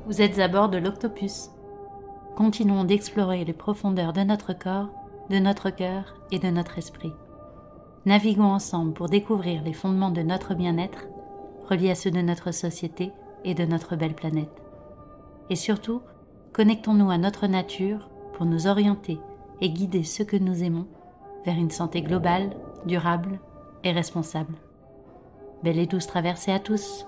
Vous êtes à bord de l'Octopus. Continuons d'explorer les profondeurs de notre corps, de notre cœur et de notre esprit. Naviguons ensemble pour découvrir les fondements de notre bien-être, reliés à ceux de notre société et de notre belle planète. Et surtout, connectons-nous à notre nature pour nous orienter et guider ceux que nous aimons vers une santé globale, durable et responsable. Belle et douce traversée à tous!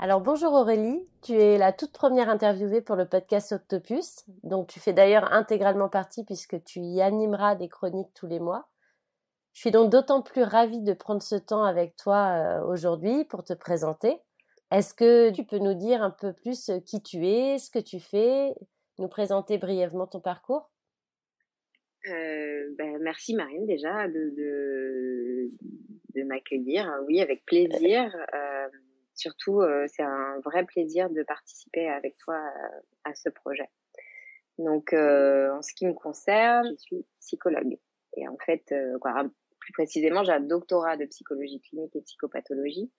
Alors bonjour Aurélie, tu es la toute première interviewée pour le podcast Octopus, donc tu fais d'ailleurs intégralement partie puisque tu y animeras des chroniques tous les mois. Je suis donc d'autant plus ravie de prendre ce temps avec toi aujourd'hui pour te présenter. Est-ce que tu peux nous dire un peu plus qui tu es, ce que tu fais, nous présenter brièvement ton parcours? Merci Marine déjà de m'accueillir. Oui, avec plaisir. Surtout, c'est un vrai plaisir de participer avec toi à ce projet. Donc, en ce qui me concerne, je suis psychologue. Et en fait, plus précisément, j'ai un doctorat de psychologie clinique et psychopathologie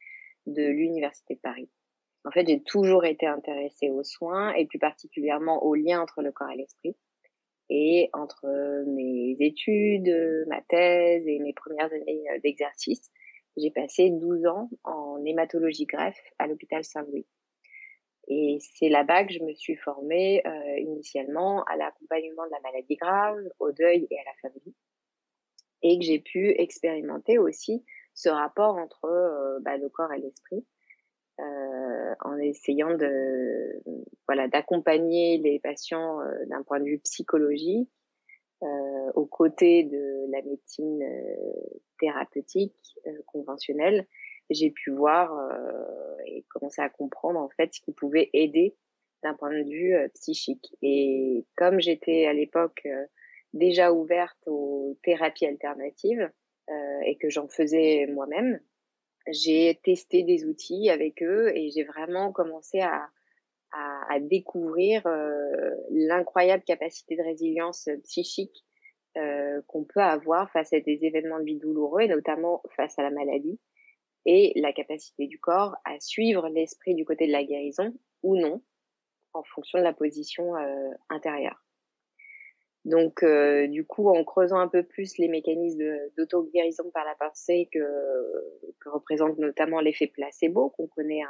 de l'Université de Paris. En fait, j'ai toujours été intéressée aux soins et plus particulièrement aux liens entre le corps et l'esprit. Et entre mes études, ma thèse et mes premières années d'exercice, j'ai passé 12 ans en hématologie greffe à l'hôpital Saint-Louis. Et c'est là-bas que je me suis formée initialement à l'accompagnement de la maladie grave, au deuil et à la famille. Et que j'ai pu expérimenter aussi ce rapport entre le corps et l'esprit. En essayant d'accompagner les patients d'un point de vue psychologique, aux côtés de la médecine thérapeutique conventionnelle. J'ai pu voir et commencer à comprendre en fait ce qui pouvait aider d'un point de vue psychique. Et comme j'étais à l'époque déjà ouverte aux thérapies alternatives et que j'en faisais moi-même, j'ai testé des outils avec eux et j'ai vraiment commencé à découvrir l'incroyable capacité de résilience psychique qu'on peut avoir face à des événements de vie douloureux et notamment face à la maladie, et la capacité du corps à suivre l'esprit du côté de la guérison ou non en fonction de la position intérieure. Donc, du coup, en creusant un peu plus les mécanismes d'auto-guérison par la pensée que représente notamment l'effet placebo, qu'on connaît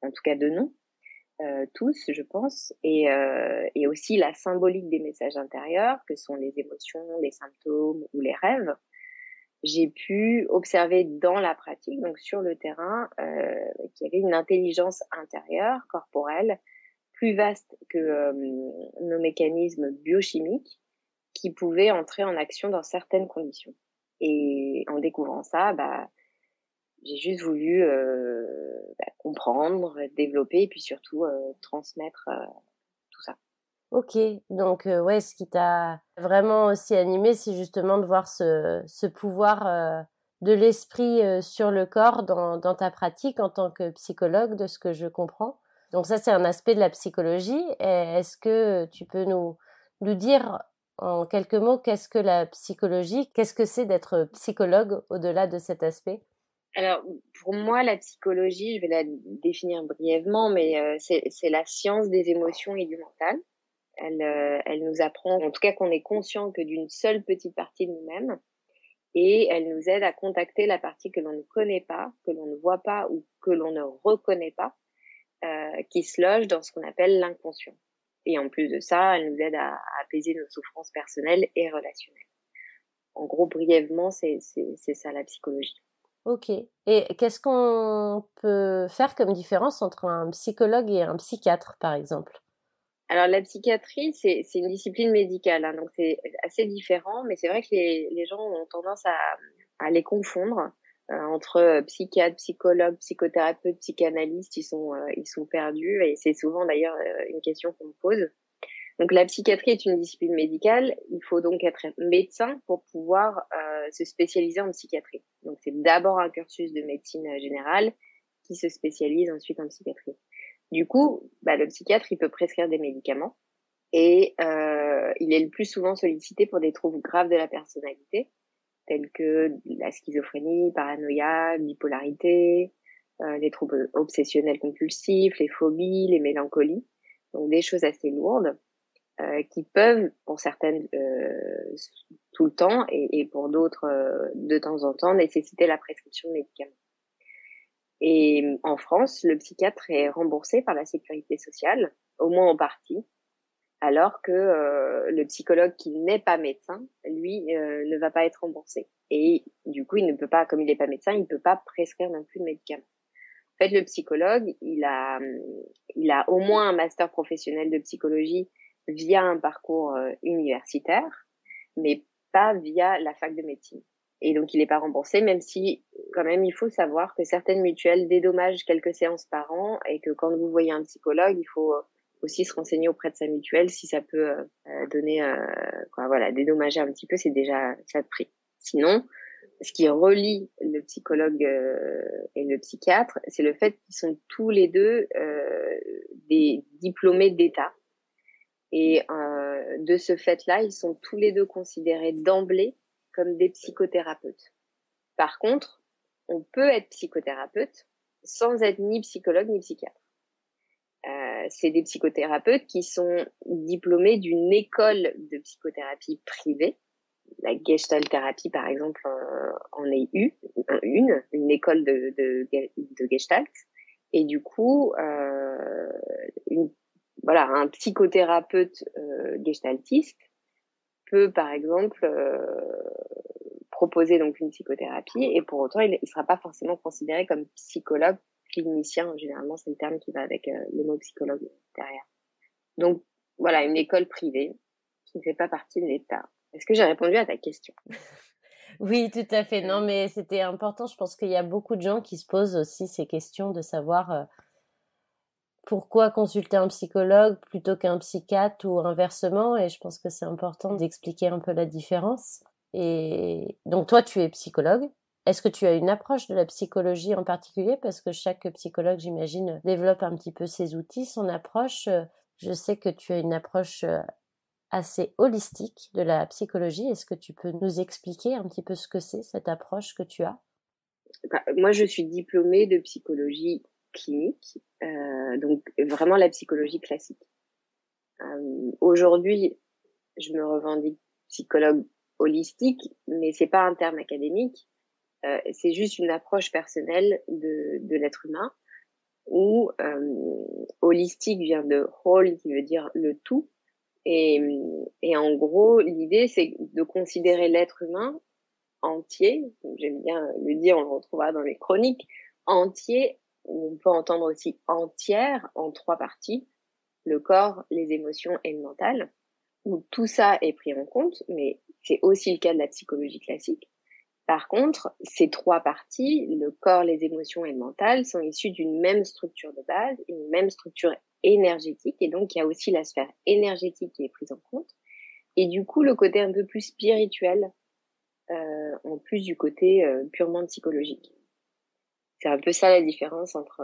en tout cas de nom, tous, je pense, et aussi la symbolique des messages intérieurs, que sont les émotions, les symptômes ou les rêves, j'ai pu observer dans la pratique, donc sur le terrain, qu'il y avait une intelligence intérieure, corporelle, plus vaste que nos mécanismes biochimiques, qui pouvaient entrer en action dans certaines conditions. Et en découvrant ça, j'ai juste voulu comprendre, développer et puis surtout transmettre tout ça. Ok, donc ouais, ce qui t'a vraiment aussi animé, c'est justement de voir ce pouvoir de l'esprit sur le corps dans ta pratique en tant que psychologue, de ce que je comprends. Donc ça, c'est un aspect de la psychologie. Et est-ce que tu peux nous dire en quelques mots qu'est-ce que la psychologie, qu'est-ce que c'est d'être psychologue au-delà de cet aspect? Alors, pour moi, la psychologie, je vais la définir brièvement, mais c'est la science des émotions et du mental. Elle nous apprend, en tout cas, qu'on est conscient que d'une seule petite partie de nous-mêmes, et elle nous aide à contacter la partie que l'on ne connaît pas, que l'on ne voit pas ou que l'on ne reconnaît pas, qui se loge dans ce qu'on appelle l'inconscient. Et en plus de ça, elle nous aide à apaiser nos souffrances personnelles et relationnelles. En gros, brièvement, c'est ça la psychologie. Ok. Et qu'est-ce qu'on peut faire comme différence entre un psychologue et un psychiatre, par exemple? Alors, la psychiatrie, c'est une discipline médicale, hein, donc c'est assez différent, mais c'est vrai que les gens ont tendance à les confondre entre psychiatre, psychologue, psychothérapeute, psychanalyste. Ils sont perdus et c'est souvent d'ailleurs une question qu'on me pose. Donc, la psychiatrie est une discipline médicale. Il faut donc être médecin pour pouvoir se spécialiser en psychiatrie. Donc, c'est d'abord un cursus de médecine générale qui se spécialise ensuite en psychiatrie. Du coup, le psychiatre, il peut prescrire des médicaments Et il est le plus souvent sollicité pour des troubles graves de la personnalité, tels que la schizophrénie, paranoïa, bipolarité, les troubles obsessionnels compulsifs, les phobies, les mélancolies. Donc des choses assez lourdes qui peuvent, pour certaines, tout le temps et pour d'autres, de temps en temps, nécessiter la prescription de médicaments. Et en France, le psychiatre est remboursé par la sécurité sociale, au moins en partie, alors que le psychologue qui n'est pas médecin, lui, ne va pas être remboursé. Et du coup, il ne peut pas, comme il n'est pas médecin, il ne peut pas prescrire non plus de médicaments. En fait, le psychologue, il a au moins un master professionnel de psychologie via un parcours universitaire, mais pas via la fac de médecine. Et donc, il n'est pas remboursé, même si, quand même, il faut savoir que certaines mutuelles dédommagent quelques séances par an et que quand vous voyez un psychologue, il faut aussi se renseigner auprès de sa mutuelle si ça peut donner, dédommager un petit peu, c'est déjà ça de prix. Sinon, ce qui relie le psychologue et le psychiatre, c'est le fait qu'ils sont tous les deux des diplômés d'État. Et de ce fait-là, ils sont tous les deux considérés d'emblée comme des psychothérapeutes. Par contre, on peut être psychothérapeute sans être ni psychologue ni psychiatre. C'est des psychothérapeutes qui sont diplômés d'une école de psychothérapie privée. La Gestalt thérapie, par exemple, en est une école de Gestalt. Et du coup, un psychothérapeute gestaltiste peut, par exemple, proposer donc une psychothérapie et pour autant, il sera pas forcément considéré comme psychologue clinicien. Généralement, c'est le terme qui va avec le mot psychologue derrière. Donc, voilà, une école privée qui ne fait pas partie de l'État. Est-ce que j'ai répondu à ta question? Oui, tout à fait. Non, mais c'était important. Je pense qu'il y a beaucoup de gens qui se posent aussi ces questions de savoir pourquoi consulter un psychologue plutôt qu'un psychiatre ou inversement. Et je pense que c'est important d'expliquer un peu la différence. Et donc, toi, tu es psychologue. Est-ce que tu as une approche de la psychologie en particulier? Parce que chaque psychologue, j'imagine, développe un petit peu ses outils, son approche. Je sais que tu as une approche assez holistique de la psychologie. Est-ce que tu peux nous expliquer un petit peu ce que c'est, cette approche que tu as? Moi, je suis diplômée de psychologie clinique, donc vraiment la psychologie classique. Aujourd'hui, je me revendique psychologue holistique, mais c'est pas un terme académique. C'est juste une approche personnelle de l'être humain où holistique vient de whole qui veut dire le tout. Et en gros, l'idée, c'est de considérer l'être humain entier, j'aime bien le dire, on le retrouvera dans les chroniques, entier, on peut entendre aussi entière en 3 parties, le corps, les émotions et le mental, où tout ça est pris en compte, mais c'est aussi le cas de la psychologie classique. Par contre, ces 3 parties, le corps, les émotions et le mental, sont issues d'une même structure de base, une même structure énergétique, et donc il y a aussi la sphère énergétique qui est prise en compte, et du coup le côté un peu plus spirituel, en plus du côté purement psychologique. C'est un peu ça la différence entre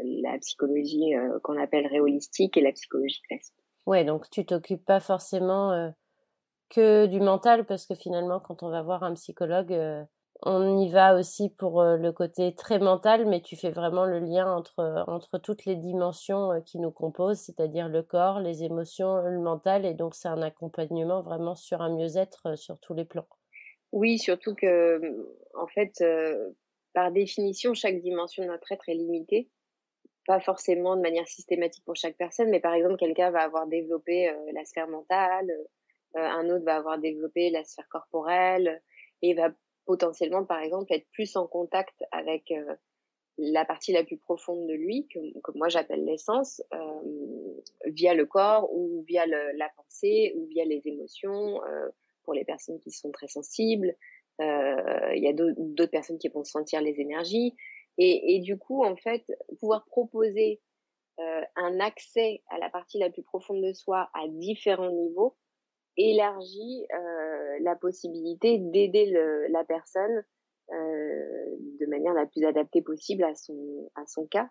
la psychologie qu'on appelle holistique et la psychologie classique. Ouais, donc tu t'occupes pas forcément que du mental, parce que finalement, quand on va voir un psychologue, on y va aussi pour le côté très mental, mais tu fais vraiment le lien entre toutes les dimensions qui nous composent, c'est-à-dire le corps, les émotions, le mental, et donc c'est un accompagnement vraiment sur un mieux-être sur tous les plans. Oui, surtout que, en fait, par définition, chaque dimension de notre être est limitée. Pas forcément de manière systématique pour chaque personne, mais par exemple, quelqu'un va avoir développé la sphère mentale, un autre va avoir développé la sphère corporelle et va potentiellement, par exemple, être plus en contact avec la partie la plus profonde de lui, que moi j'appelle l'essence, via le corps ou via la pensée ou via les émotions, pour les personnes qui sont très sensibles. Il y a d'autres personnes qui vont sentir les énergies. Et du coup, en fait, pouvoir proposer un accès à la partie la plus profonde de soi à différents niveaux élargit la possibilité d'aider la personne de manière la plus adaptée possible à son cas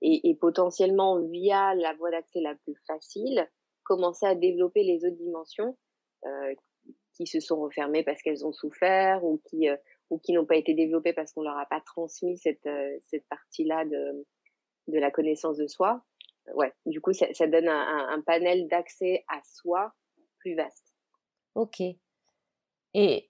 et potentiellement via la voie d'accès la plus facile commencer à développer les autres dimensions qui se sont refermées parce qu'elles ont souffert ou qui n'ont pas été développées parce qu'on leur a pas transmis cette partie-là de la connaissance de soi. Ouais, du coup, ça donne un panel d'accès à soi plus vaste. Ok. Et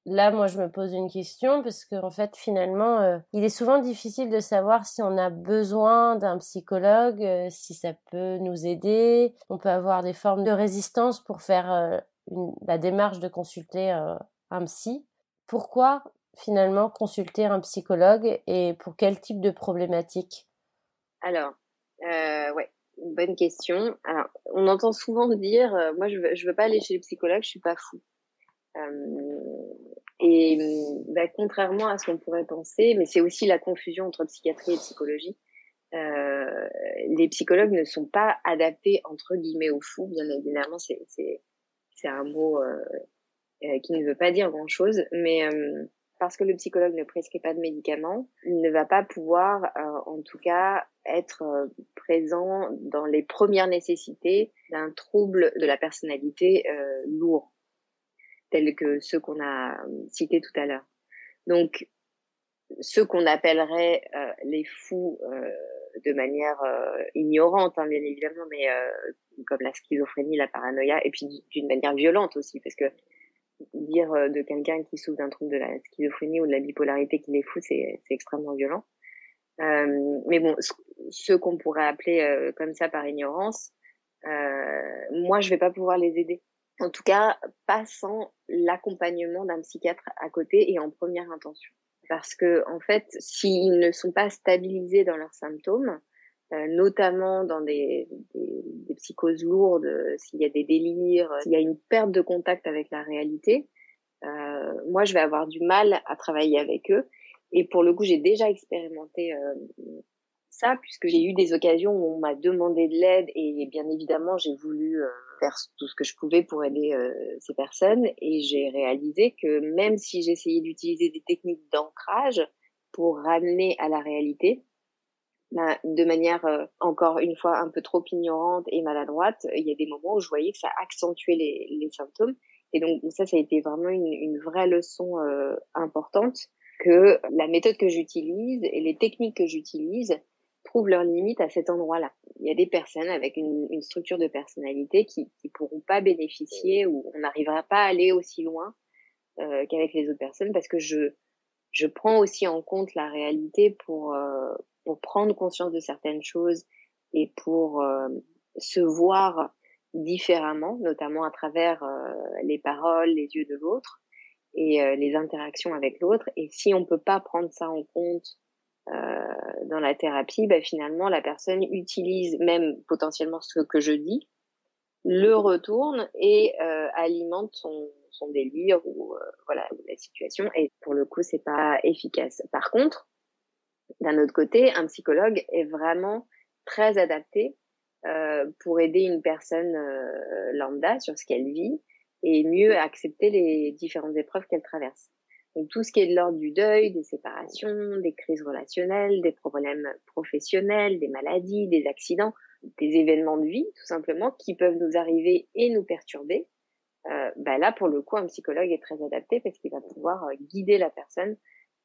là, moi, je me pose une question parce que, en fait, finalement, il est souvent difficile de savoir si on a besoin d'un psychologue, si ça peut nous aider. On peut avoir des formes de résistance pour faire la démarche de consulter un psy. Pourquoi, finalement, consulter un psychologue et pour quel type de problématique? Alors, ouais, une bonne question. Alors, on entend souvent dire, moi, je veux pas aller chez le psychologue, je suis pas fou. Contrairement à ce qu'on pourrait penser, mais c'est aussi la confusion entre psychiatrie et psychologie. Les psychologues ne sont pas adaptés entre guillemets aux fous. Bien évidemment, c'est un mot qui ne veut pas dire grand-chose, mais parce que le psychologue ne prescrit pas de médicaments, il ne va pas pouvoir, en tout cas, être présent dans les premières nécessités d'un trouble de la personnalité lourd, tels que ceux qu'on a cités tout à l'heure. Donc, ceux qu'on appellerait les fous de manière ignorante, hein, bien évidemment, mais comme la schizophrénie, la paranoïa, et puis d'une manière violente aussi, parce que dire de quelqu'un qui souffre d'un trouble de la schizophrénie ou de la bipolarité qu'il est fou, c'est extrêmement violent. Mais bon, ceux qu'on pourrait appeler comme ça par ignorance, moi, je vais pas pouvoir les aider. En tout cas, pas sans l'accompagnement d'un psychiatre à côté et en première intention. Parce que, en fait, s'ils ne sont pas stabilisés dans leurs symptômes, notamment dans des psychoses lourdes, s'il y a des délires, s'il y a une perte de contact avec la réalité, moi, je vais avoir du mal à travailler avec eux. Et pour le coup, j'ai déjà expérimenté ça, puisque j'ai eu des occasions où on m'a demandé de l'aide et bien évidemment, j'ai voulu faire tout ce que je pouvais pour aider ces personnes et j'ai réalisé que même si j'essayais d'utiliser des techniques d'ancrage pour ramener à la réalité, de manière encore une fois un peu trop ignorante et maladroite, il y a des moments où je voyais que ça accentuait les symptômes. Et donc ça a été vraiment une vraie leçon importante, que la méthode que j'utilise et les techniques que j'utilise trouvent leurs limites à cet endroit-là. Il y a des personnes avec une structure de personnalité qui pourront pas bénéficier ou on n'arrivera pas à aller aussi loin qu'avec les autres personnes, parce que je prends aussi en compte la réalité pour prendre conscience de certaines choses et pour se voir différemment, notamment à travers les paroles, les yeux de l'autre et les interactions avec l'autre. Et si on peut pas prendre ça en compte dans la thérapie, finalement, la personne utilise même potentiellement ce que je dis, le retourne et alimente son délire ou voilà la situation. Et pour le coup, c'est pas efficace. Par contre, d'un autre côté, un psychologue est vraiment très adapté pour aider une personne lambda sur ce qu'elle vit et mieux accepter les différentes épreuves qu'elle traverse. Donc tout ce qui est de l'ordre du deuil, des séparations, des crises relationnelles, des problèmes professionnels, des maladies, des accidents, des événements de vie tout simplement qui peuvent nous arriver et nous perturber. Là pour le coup un psychologue est très adapté parce qu'il va pouvoir guider la personne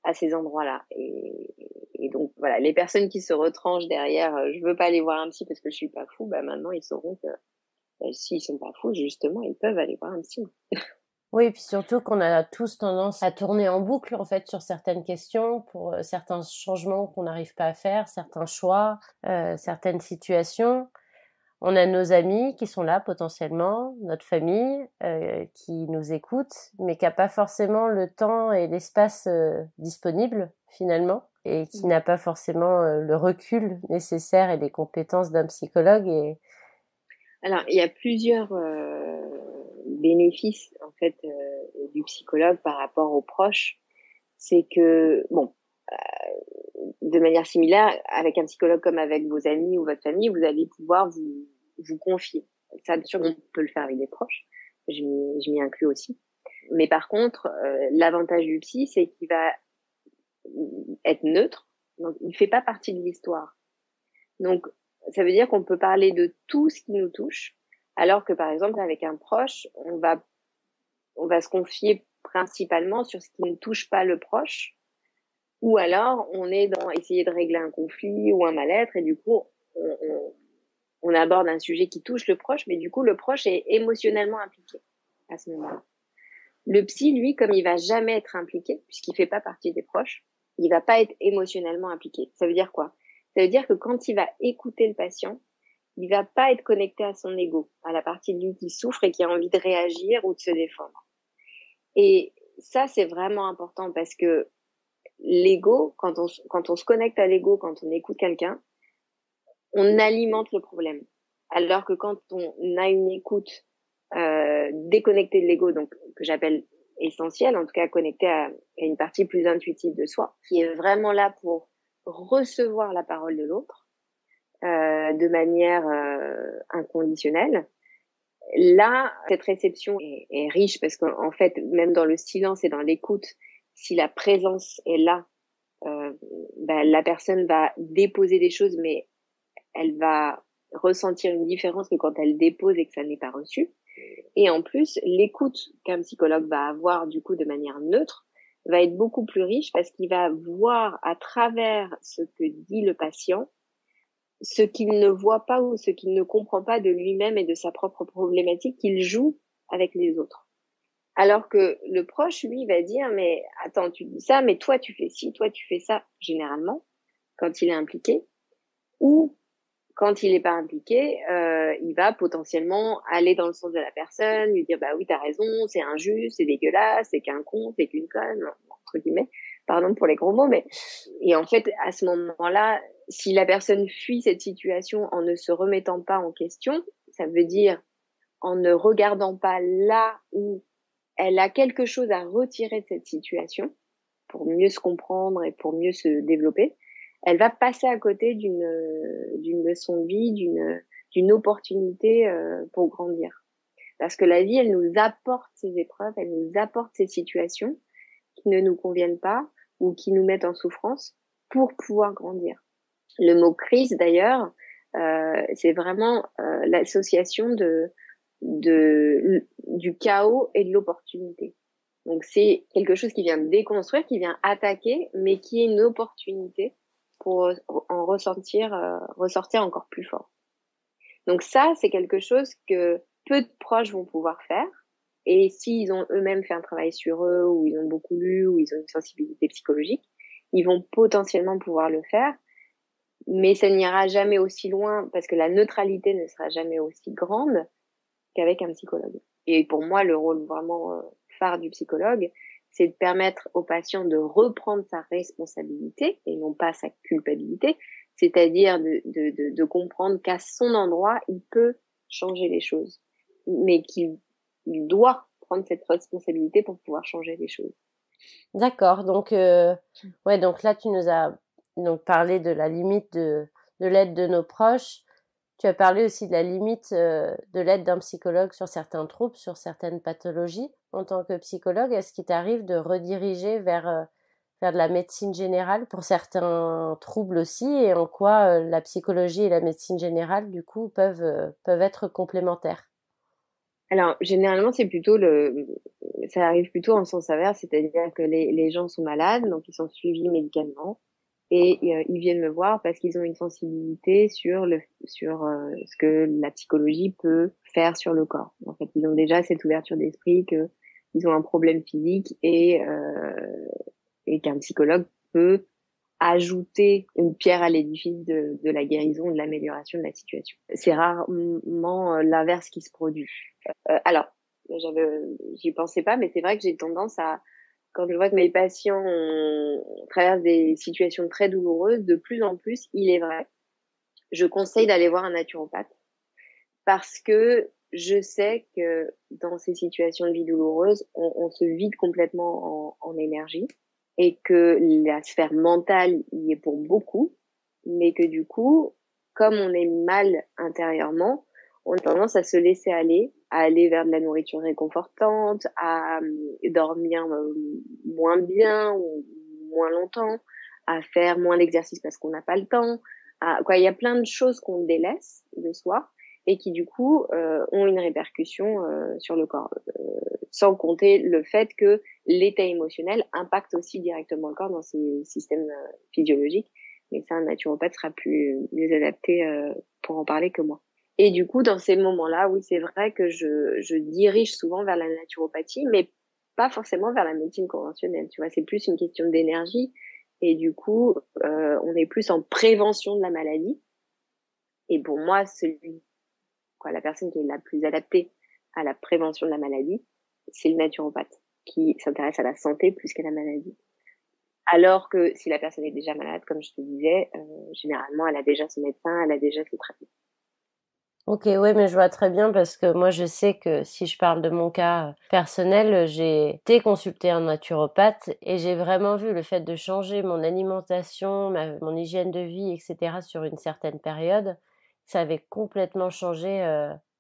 à ces endroits-là. Et donc voilà, les personnes qui se retranchent derrière je veux pas aller voir un psy parce que je suis pas fou, maintenant ils sauront que s'ils sont pas fous, justement, ils peuvent aller voir un psy. Oui, et puis surtout qu'on a tous tendance à tourner en boucle, en fait, sur certaines questions, pour certains changements qu'on n'arrive pas à faire, certains choix, certaines situations. On a nos amis qui sont là potentiellement, notre famille qui nous écoute, mais qui n'a pas forcément le temps et l'espace disponible, finalement, et qui n'a pas forcément le recul nécessaire et les compétences d'un psychologue. Alors, il y a plusieurs bénéfices en fait du psychologue par rapport aux proches. C'est que de manière similaire, avec un psychologue comme avec vos amis ou votre famille, vous allez pouvoir vous confier. Ça, bien sûr, on peut le faire avec des proches. Je m'y inclus aussi. Mais par contre, l'avantage du psy, c'est qu'il va être neutre. Donc, il fait pas partie de l'histoire. Donc, ça veut dire qu'on peut parler de tout ce qui nous touche, Alors que, par exemple, avec un proche, on va se confier principalement sur ce qui ne touche pas le proche, ou alors on est dans essayer de régler un conflit ou un mal-être, et du coup, on aborde un sujet qui touche le proche, mais du coup, le proche est émotionnellement impliqué à ce moment-là. Le psy, lui, comme il va jamais être impliqué, puisqu'il fait pas partie des proches, il va pas être émotionnellement impliqué. Ça veut dire quoi? Ça veut dire que quand il va écouter le patient, il va pas être connecté à son ego, à la partie de lui qui souffre et qui a envie de réagir ou de se défendre. Et ça, c'est vraiment important parce que l'ego, quand on se connecte à l'ego, quand on écoute quelqu'un, on alimente le problème. Alors que quand on a une écoute déconnectée de l'ego, donc que j'appelle essentielle, en tout cas connectée à une partie plus intuitive de soi, qui est vraiment là pour recevoir la parole de l'autre de manière inconditionnelle. Là, cette réception est riche parce qu'en fait, même dans le silence et dans l'écoute, si la présence est là, la personne va déposer des choses, mais elle va ressentir une différence que quand elle dépose et que ça n'est pas reçu. Et en plus, l'écoute qu'un psychologue va avoir du coup de manière neutre va être beaucoup plus riche parce qu'il va voir à travers ce que dit le patient ce qu'il ne voit pas ou ce qu'il ne comprend pas de lui-même et de sa propre problématique qu'il joue avec les autres. Alors que le proche, lui, va dire, mais attends, tu dis ça, mais toi, tu fais ci, toi, tu fais ça, généralement, quand il est impliqué. Ou quand il n'est pas impliqué, il va potentiellement aller dans le sens de la personne, lui dire, bah oui, t'as raison, c'est injuste, c'est dégueulasse, c'est qu'un con, c'est qu'une conne, entre guillemets. Pardon pour les gros mots, mais, et en fait, à ce moment-là, si la personne fuit cette situation en ne se remettant pas en question, ça veut dire en ne regardant pas là où elle a quelque chose à retirer de cette situation pour mieux se comprendre et pour mieux se développer, elle va passer à côté d'une leçon de vie, d'une opportunité pour grandir. Parce que la vie, elle nous apporte ces épreuves, elle nous apporte ces situations qui ne nous conviennent pas ou qui nous mettent en souffrance pour pouvoir grandir. Le mot crise, d'ailleurs, c'est vraiment l'association du chaos et de l'opportunité. Donc c'est quelque chose qui vient déconstruire, qui vient attaquer, mais qui est une opportunité pour en ressortir encore plus fort. Donc ça, c'est quelque chose que peu de proches vont pouvoir faire. Et s'ils ont eux-mêmes fait un travail sur eux, ou ils ont beaucoup lu, ou ils ont une sensibilité psychologique, ils vont potentiellement pouvoir le faire. Mais ça n'ira jamais aussi loin parce que la neutralité ne sera jamais aussi grande qu'avec un psychologue. Et pour moi, le rôle vraiment phare du psychologue, c'est de permettre au patient de reprendre sa responsabilité et non pas sa culpabilité, c'est-à-dire de comprendre qu'à son endroit, il peut changer les choses, mais qu'il doit prendre cette responsabilité pour pouvoir changer les choses. D'accord, donc ouais, donc là tu nous as donc parlé de la limite de l'aide de nos proches. Tu as parlé aussi de la limite de l'aide d'un psychologue sur certains troubles, sur certaines pathologies. En tant que psychologue, est-ce qu'il t'arrive de rediriger vers de la médecine générale pour certains troubles aussi, et en quoi la psychologie et la médecine générale du coup peuvent être complémentaires? Alors, généralement, ça arrive plutôt en sens inverse, c'est-à-dire que les gens sont malades, donc ils sont suivis médicalement, et ils viennent me voir parce qu'ils ont une sensibilité sur ce que la psychologie peut faire sur le corps. En fait, ils ont déjà cette ouverture d'esprit que ils ont un problème physique et qu'un psychologue peut ajouter une pierre à l'édifice de la guérison, de l'amélioration de la situation. C'est rarement l'inverse qui se produit. Alors, j'y pensais pas, mais c'est vrai que j'ai tendance à, quand je vois que mes patients traversent des situations très douloureuses, de plus en plus, il est vrai, je conseille d'aller voir un naturopathe parce que je sais que dans ces situations de vie douloureuses, on se vide complètement en énergie et que la sphère mentale y est pour beaucoup, mais que du coup, comme on est mal intérieurement, on a tendance à se laisser aller, à aller vers de la nourriture réconfortante, à dormir moins bien ou moins longtemps, à faire moins d'exercice parce qu'on n'a pas le temps. Il y a plein de choses qu'on délaisse de soi et qui du coup ont une répercussion sur le corps. Sans compter le fait que l'état émotionnel impacte aussi directement le corps dans ses systèmes physiologiques. Mais ça, un naturopathe sera mieux adapté pour en parler que moi. Et du coup, dans ces moments-là, oui, c'est vrai que je dirige souvent vers la naturopathie, mais pas forcément vers la médecine conventionnelle. Tu vois, c'est plus une question d'énergie. Et du coup, on est plus en prévention de la maladie. Et pour moi, la personne qui est la plus adaptée à la prévention de la maladie, c'est le naturopathe qui s'intéresse à la santé plus qu'à la maladie. Alors que si la personne est déjà malade, comme je te disais, généralement, elle a déjà son médecin, elle a déjà ses traitements. Ok, ouais, mais je vois très bien parce que moi, je sais que si je parle de mon cas personnel, j'ai été consulter un naturopathe et j'ai vraiment vu le fait de changer mon alimentation, mon hygiène de vie, etc. sur une certaine période. Ça avait complètement changé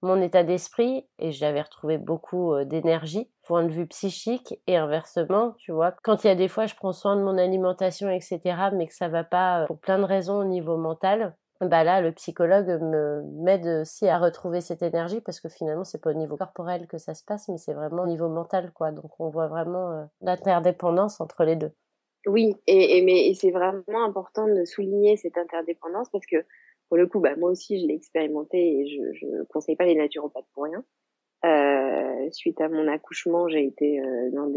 mon état d'esprit et j'avais retrouvé beaucoup d'énergie, point de vue psychique et inversement, tu vois. Quand il y a des fois, je prends soin de mon alimentation, etc., mais que ça va pas pour plein de raisons au niveau mental, bah là, le psychologue m'aide aussi à retrouver cette énergie parce que finalement, c'est pas au niveau corporel que ça se passe, mais c'est vraiment au niveau mental, quoi. Donc, on voit vraiment l'interdépendance entre les deux. Oui, mais c'est vraiment important de souligner cette interdépendance parce que pour le coup, bah moi aussi, je l'ai expérimenté et je conseille pas les naturopathes pour rien. Suite à mon accouchement, j'ai été on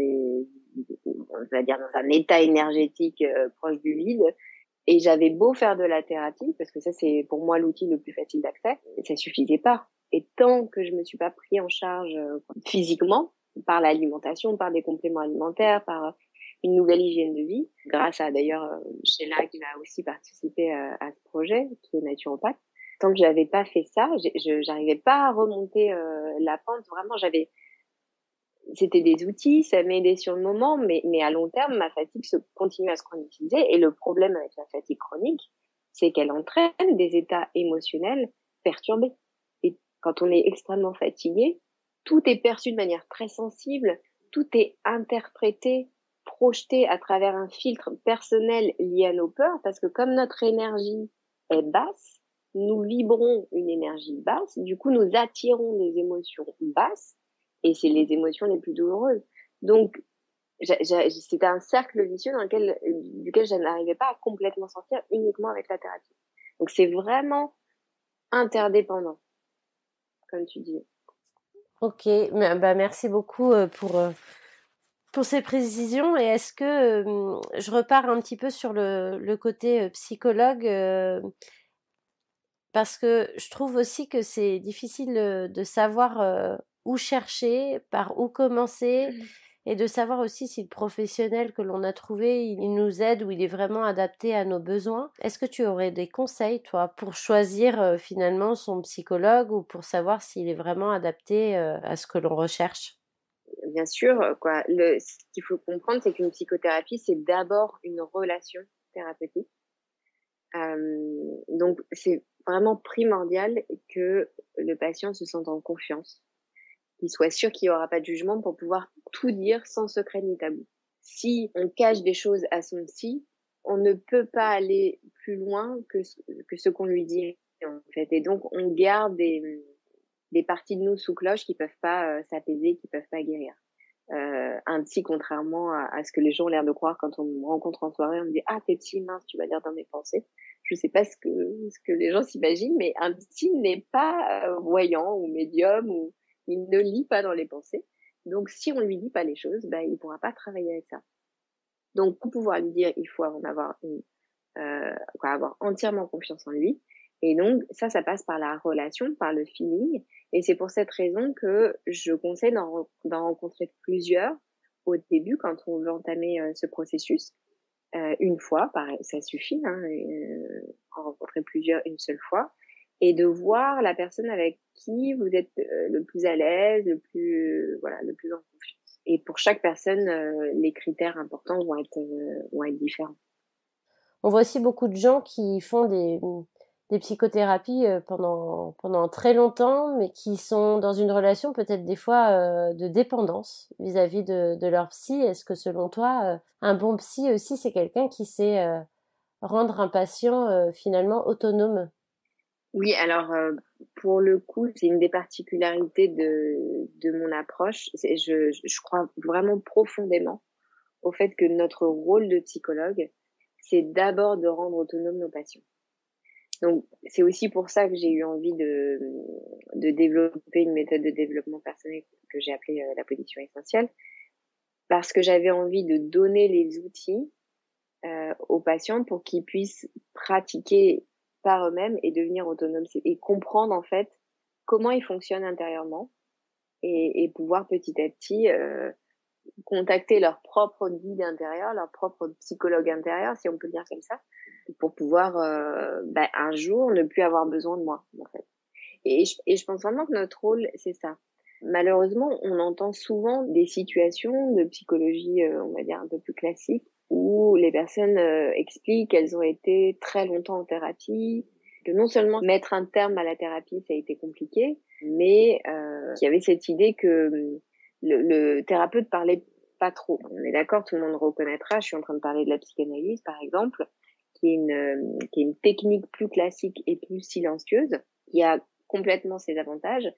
va dire dans un état énergétique proche du vide. Et j'avais beau faire de la thérapie, parce que ça, c'est pour moi l'outil le plus facile d'accès, ça suffisait pas. Et tant que je me suis pas pris en charge physiquement, par l'alimentation, par des compléments alimentaires, par une nouvelle hygiène de vie, grâce à d'ailleurs Sheila qui va aussi participer à ce projet, qui est naturopathe. Tant que j'avais pas fait ça, j'arrivais pas à remonter la pente. Vraiment, c'était des outils, ça m'aidait sur le moment, mais à long terme, ma fatigue continue à se chroniquiser. Et le problème avec la fatigue chronique, c'est qu'elle entraîne des états émotionnels perturbés. Et quand on est extrêmement fatigué, tout est perçu de manière très sensible, tout est interprété, projeté à travers un filtre personnel lié à nos peurs, parce que comme notre énergie est basse, nous vibrons une énergie basse, du coup nous attirons des émotions basses, et c'est les émotions les plus douloureuses. Donc, c'était un cercle vicieux duquel je n'arrivais pas à complètement sortir uniquement avec la thérapie. Donc, c'est vraiment interdépendant, comme tu dis. Ok, bah merci beaucoup pour ces précisions. Et est-ce que je repars un petit peu sur le côté psychologue parce que je trouve aussi que c'est difficile de savoir où chercher, par où commencer, et de savoir aussi si le professionnel que l'on a trouvé, il nous aide ou il est vraiment adapté à nos besoins. Est-ce que tu aurais des conseils, toi, pour choisir finalement son psychologue ou pour savoir s'il est vraiment adapté à ce que l'on recherche? Bien sûr, ce qu'il faut comprendre, c'est qu'une psychothérapie, c'est d'abord une relation thérapeutique. Donc, c'est vraiment primordial que le patient se sente en confiance, qu'il soit sûr qu'il n'y aura pas de jugement pour pouvoir tout dire sans secret ni tabou. Si on cache des choses à son psy, on ne peut pas aller plus loin que ce qu'on lui dit, en fait. Et donc, on garde des parties de nous sous cloche qui peuvent pas s'apaiser, qui peuvent pas guérir. Un psy, contrairement à ce que les gens ont l'air de croire quand on me rencontre en soirée, on me dit ah t'es psy, mince, tu vas lire dans mes pensées. Je sais pas ce que les gens s'imaginent, mais un psy n'est pas voyant ou médium, ou il ne lit pas dans les pensées. Donc si on lui dit pas les choses, bah il pourra pas travailler avec ça. Donc pour pouvoir lui dire, il faut avoir entièrement confiance en lui. Et donc ça passe par la relation, par le feeling. Et c'est pour cette raison que je conseille d'en rencontrer plusieurs au début quand on veut entamer ce processus. Une fois, ça suffit, hein, en rencontrer plusieurs une seule fois, et de voir la personne avec qui vous êtes le plus à l'aise, le plus en confiance. Et pour chaque personne, les critères importants vont être différents. On voit aussi beaucoup de gens qui font des psychothérapies pendant très longtemps, mais qui sont dans une relation peut-être des fois de dépendance vis-à-vis de leur psy. Est-ce que selon toi, un bon psy aussi, c'est quelqu'un qui sait rendre un patient finalement autonome? Oui, alors pour le coup, c'est une des particularités de mon approche. Je crois vraiment profondément au fait que notre rôle de psychologue, c'est d'abord de rendre autonomes nos patients. Donc, c'est aussi pour ça que j'ai eu envie de développer une méthode de développement personnel que j'ai appelée la position essentielle, parce que j'avais envie de donner les outils aux patients pour qu'ils puissent pratiquer par eux-mêmes et devenir autonomes et comprendre en fait comment ils fonctionnent intérieurement et pouvoir petit à petit contacter leur propre guide intérieur, leur propre psychologue intérieur, si on peut dire comme ça, pour pouvoir un jour ne plus avoir besoin de moi en fait. Et je pense vraiment que notre rôle c'est ça. Malheureusement, on entend souvent des situations de psychologie, on va dire un peu plus classique, où les personnes expliquent qu'elles ont été très longtemps en thérapie, que non seulement mettre un terme à la thérapie ça a été compliqué, mais qu'il y avait cette idée que le thérapeute parlait pas trop. On est d'accord, tout le monde reconnaîtra, je suis en train de parler de la psychanalyse par exemple, qui est une technique plus classique et plus silencieuse, qui a complètement ses avantages,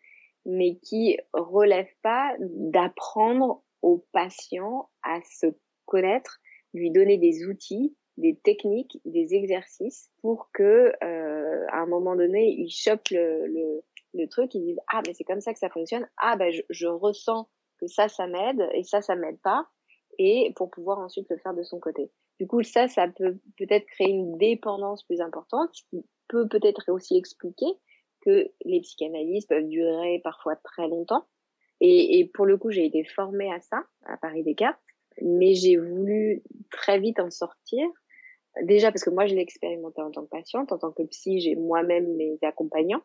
mais qui relève pas d'apprendre au patient à se connaître, lui donner des outils, des techniques, des exercices pour que à un moment donné, il chope le truc, il dit ah mais c'est comme ça que ça fonctionne, ah ben je ressens que ça m'aide et ça m'aide pas, et pour pouvoir ensuite le faire de son côté. Du coup ça peut peut-être créer une dépendance plus importante, ce qui peut peut-être aussi expliquer que les psychanalystes peuvent durer parfois très longtemps. Et pour le coup, j'ai été formée à ça, à Paris Descartes, mais j'ai voulu très vite en sortir. Déjà parce que moi, je l'ai expérimenté en tant que patiente, en tant que psy, j'ai moi-même mes accompagnants.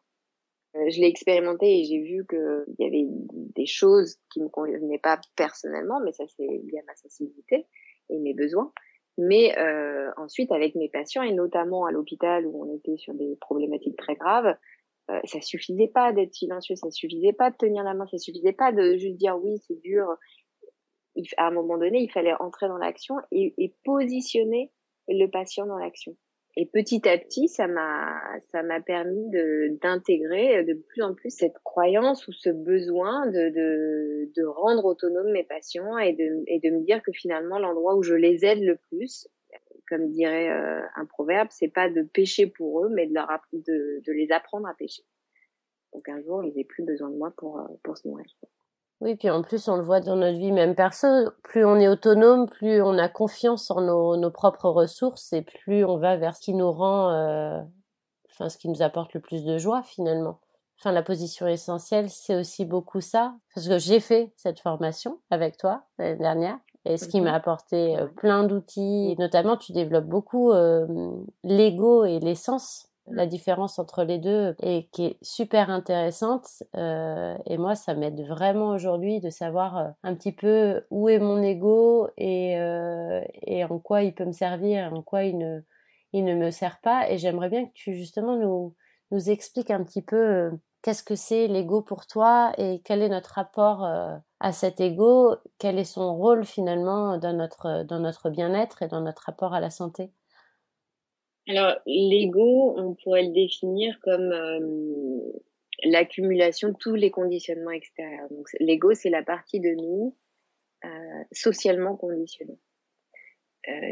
Je l'ai expérimenté et j'ai vu que il y avait des choses qui me convenaient pas personnellement, mais ça c'est lié à ma sensibilité et mes besoins. Mais ensuite, avec mes patients et notamment à l'hôpital où on était sur des problématiques très graves, ça suffisait pas d'être silencieux, ça suffisait pas de tenir la main, ça suffisait pas de juste dire oui, c'est dur. À un moment donné, il fallait entrer dans l'action et positionner le patient dans l'action. Et petit à petit, ça m'a permis d'intégrer de plus en plus cette croyance ou ce besoin de rendre autonomes mes patients et de me dire que finalement, l'endroit où je les aide le plus, comme dirait un proverbe, c'est pas de pêcher pour eux, mais de les apprendre à pêcher. Donc un jour, ils n'aient plus besoin de moi pour se nourrir. Oui, puis en plus, on le voit dans notre vie même perso, plus on est autonome, plus on a confiance en nos propres ressources et plus on va vers ce qui nous rend, ce qui nous apporte le plus de joie finalement. Enfin, la position essentielle, c'est aussi beaucoup ça, parce que j'ai fait cette formation avec toi l'année dernière. Et ce qui m'a apporté plein d'outils, et notamment tu développes beaucoup l'ego et l'essence, la différence entre les deux, et qui est super intéressante. Et moi, ça m'aide vraiment aujourd'hui de savoir un petit peu où est mon ego et en quoi il peut me servir, en quoi il ne me sert pas. Et j'aimerais bien que tu justement nous expliques un petit peu qu'est-ce que c'est l'ego pour toi et quel est notre rapport à cet ego, quel est son rôle finalement dans notre bien-être et dans notre rapport à la santé. Alors, l'ego, on pourrait le définir comme l'accumulation de tous les conditionnements extérieurs. Donc, l'ego, c'est la partie de nous socialement conditionnée.